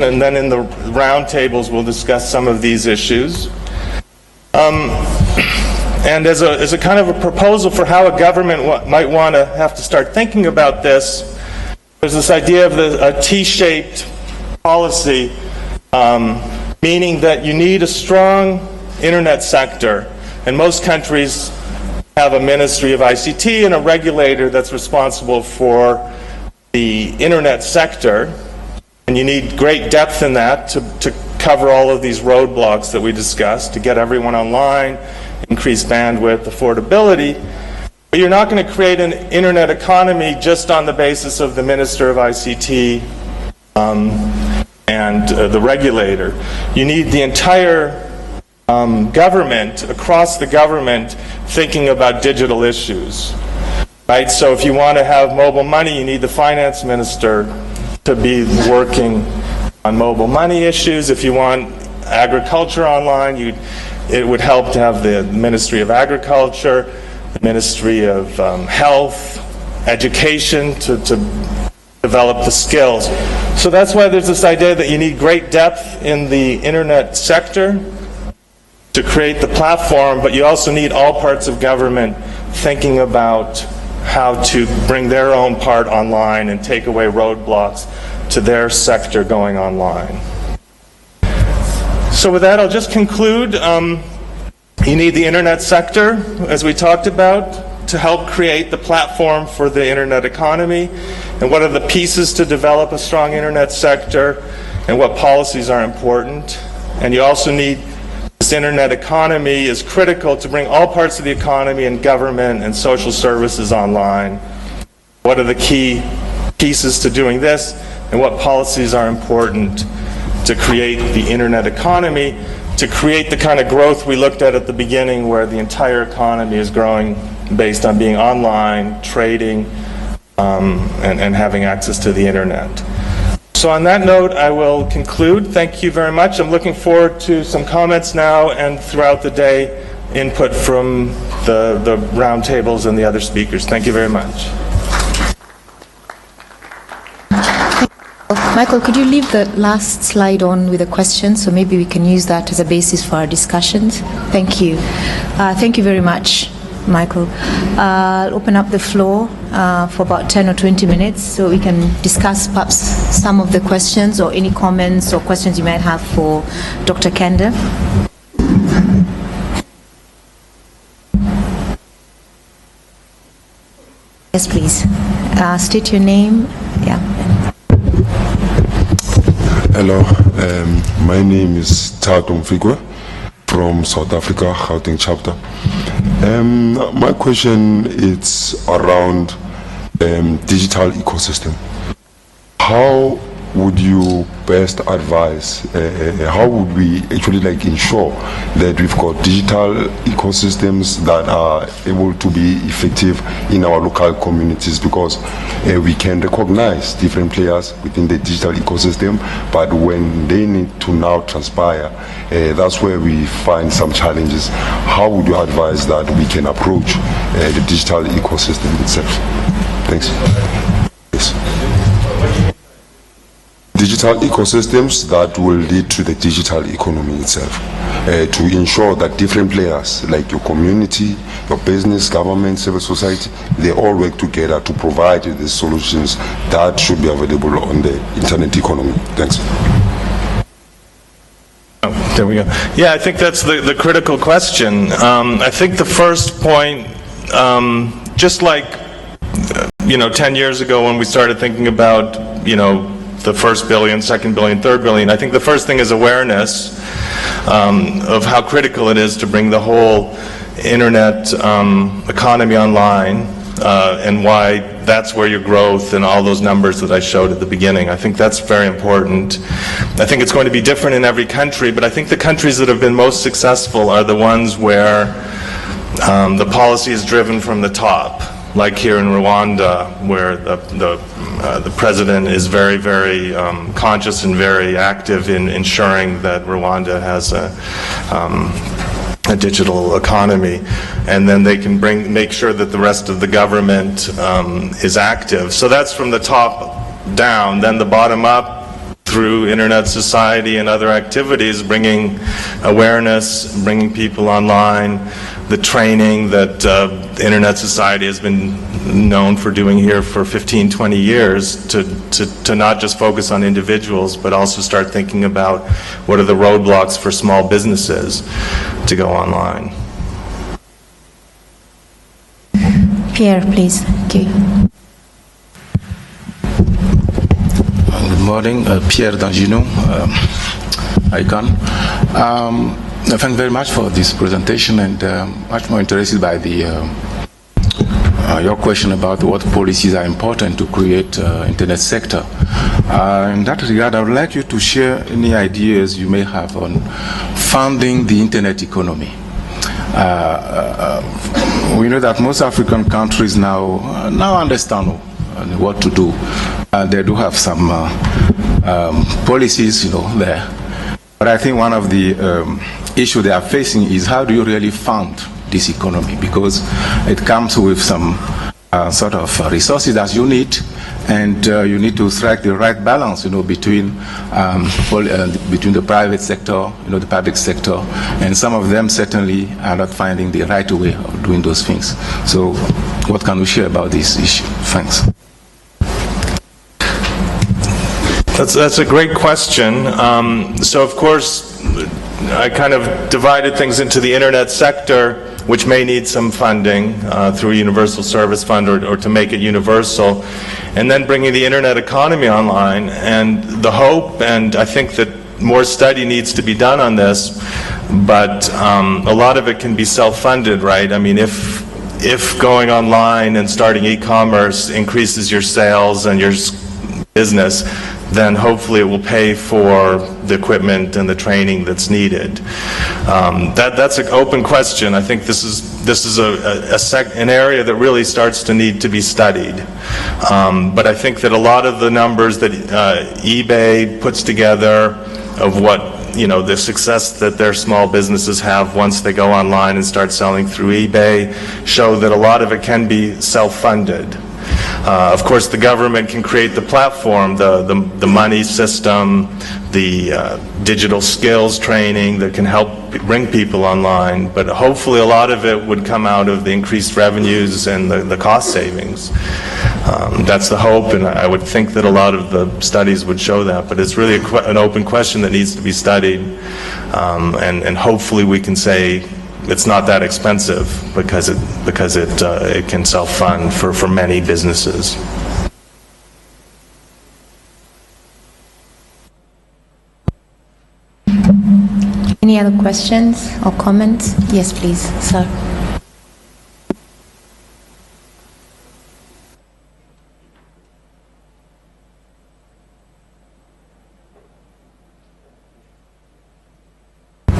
and then in the roundtables we'll discuss some of these issues. And as a kind of a proposal for how a government might want to have to start thinking about this, there's this idea of a T-shaped policy, meaning that you need a strong internet sector, and most countries have a Ministry of ICT and a regulator that's responsible for the internet sector, and you need great depth in that to cover all of these roadblocks that we discussed, to get everyone online, increase bandwidth, affordability. But you're not going to create an internet economy just on the basis of the Minister of ICT and the regulator. You need the entire government, across the government, thinking about digital issues. Right? So if you want to have mobile money, you need the finance minister to be working on mobile money issues. If you want agriculture online, it would help to have the Ministry of Agriculture, the Ministry of Health, Education to develop the skills. So that's why there's this idea that you need great depth in the internet sector to create the platform, but you also need all parts of government thinking about how to bring their own part online and take away roadblocks to their sector going online. So with that, I'll just conclude. You need the internet sector, as we talked about, to help create the platform for the internet economy, and what are the pieces to develop a strong internet sector, and what policies are important. And you also need this internet economy is critical to bring all parts of the economy and government and social services online. What are the key pieces to doing this, and what policies are important to create the internet economy, to create the kind of growth we looked at the beginning, where the entire economy is growing based on being online, trading, and having access to the internet. So on that note, I will conclude. Thank you very much. I'm looking forward to some comments now and throughout the day, input from the roundtables and the other speakers. Thank you very much. Michael, could you leave the last slide on with a question, so maybe we can use that as a basis for our discussions? Thank you. Thank you very much, Michael. I'll open up the floor for about 10 or 20 minutes so we can discuss perhaps some of the questions or any comments or questions you might have for Dr. Kende. Yes, please. State your name. Yeah. Hello, my name is Tato Mfigwe from South Africa, Gauteng chapter. My question is around digital ecosystem. How would you best advise, how would we actually ensure that we've got digital ecosystems that are able to be effective in our local communities? Because we can recognize different players within the digital ecosystem, but when they need to now transpire, that's where we find some challenges. How would you advise that we can approach the digital ecosystem itself? Thanks. Yes. Digital ecosystems that will lead to the digital economy itself, to ensure that different players like your community, your business, government, civil society, they all work together to provide the solutions that should be available on the internet economy. Thanks. Oh, there we go. Yeah, I think that's the critical question. I think the first point, just like 10 years ago when we started thinking about the first billion, second billion, third billion, I think the first thing is awareness of how critical it is to bring the whole internet economy online, and why that's where your growth and all those numbers that I showed at the beginning. I think that's very important. I think it's going to be different in every country, but I think the countries that have been most successful are the ones where the policy is driven from the top. Like here in Rwanda, where the president is very, very conscious and very active in ensuring that Rwanda has a digital economy, and then they can make sure that the rest of the government is active. So that's from the top down. Then the bottom up, through Internet Society and other activities, bringing awareness, bringing people online, the training that Internet Society has been known for doing here for 15, 20 years to not just focus on individuals, but also start thinking about what are the roadblocks for small businesses to go online. Pierre, please. Thank you. Good morning, Pierre D'Angino, ICON. Thank you very much for this presentation, and much more interested by the your question about what policies are important to create internet sector. In that regard, I would like you to share any ideas you may have on funding the internet economy. We know that most African countries now understand what to do. They do have some policies, there. But I think one of the issues they are facing is how do you really fund this economy? Because it comes with some sort of resources that you need, and you need to strike the right balance, between the private sector, the public sector, and some of them certainly are not finding the right way of doing those things. So, what can we share about this issue? Thanks. That's a great question. So of course, I kind of divided things into the internet sector, which may need some funding through a universal service fund or to make it universal, and then bringing the internet economy online. And the hope, and I think that more study needs to be done on this, but a lot of it can be self-funded, right? I mean, if going online and starting e-commerce increases your sales and your business, then hopefully it will pay for the equipment and the training that's needed. That's an open question. I think this is an area that really starts to need to be studied. But I think that a lot of the numbers that eBay puts together of what the success that their small businesses have once they go online and start selling through eBay show that a lot of it can be self-funded. Of course, the government can create the platform, the money system, the digital skills training that can help bring people online, but hopefully a lot of it would come out of the increased revenues and the cost savings. That's the hope, and I would think that a lot of the studies would show that, but it's really an open question that needs to be studied, and hopefully we can say it's not that expensive because it can self-fund for many businesses. Any other questions or comments? Yes, please, sir.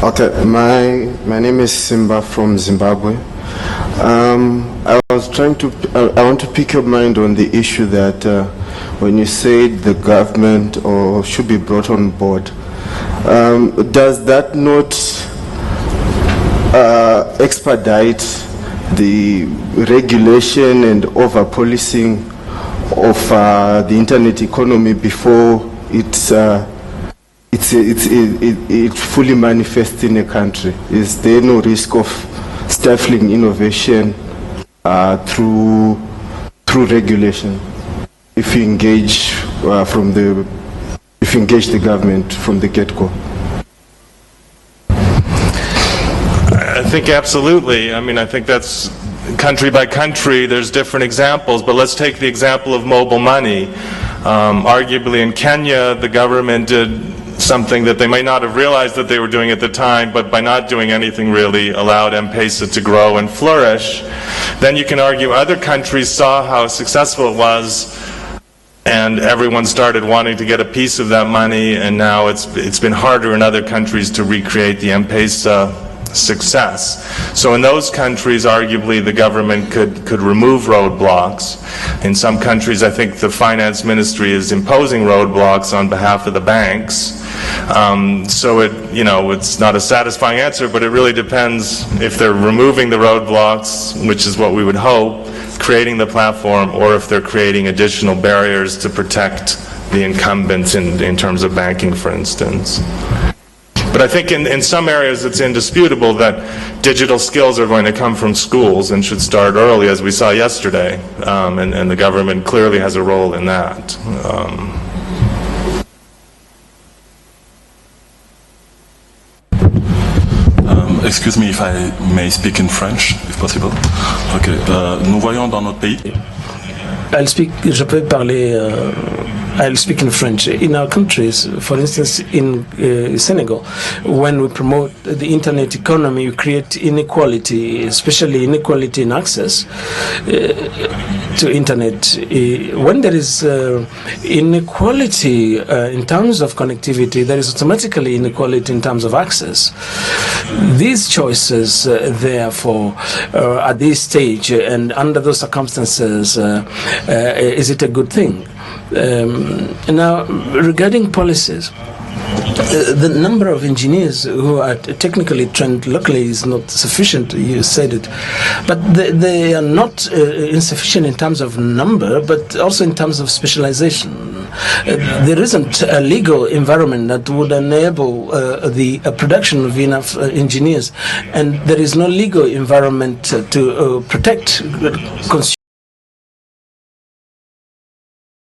Okay, my name is Simba from Zimbabwe. I want to pick your mind on the issue that when you said the government or should be brought on board, does that not expedite the regulation and over-policing of the internet economy before it fully manifests in a country? Is there no risk of stifling innovation through regulation if you engage the government from the get-go? I think absolutely. I mean, I think that's country by country. There's different examples, but let's take the example of mobile money. Arguably in Kenya, the government did something that they might not have realized that they were doing at the time, but by not doing anything really allowed M-Pesa to grow and flourish. Then you can argue other countries saw how successful it was, and everyone started wanting to get a piece of that money, and now it's been harder in other countries to recreate the M-Pesa success. So in those countries, arguably, the government could remove roadblocks. In some countries, I think the finance ministry is imposing roadblocks on behalf of the banks. So it's not a satisfying answer, but it really depends if they're removing the roadblocks, which is what we would hope, creating the platform, or if they're creating additional barriers to protect the incumbents in terms of banking, for instance. But I think in some areas it's indisputable that digital skills are going to come from schools and should start early, as we saw yesterday, and the government clearly has a role in that. Excuse me if I may speak in French, if possible. Okay. Nous voyons dans notre pays. I'll speak in French. In our countries, for instance, in Senegal, when we promote the internet economy, we create inequality, especially inequality in access to internet. When there is inequality in terms of connectivity, there is automatically inequality in terms of access. These choices, therefore, at this stage and under those circumstances, is it a good thing? Now, regarding policies, the number of engineers who are technically trained locally is not sufficient, you said it, but they are not insufficient in terms of number, but also in terms of specialization. There isn't a legal environment that would enable the production of enough engineers, and there is no legal environment to protect consumers.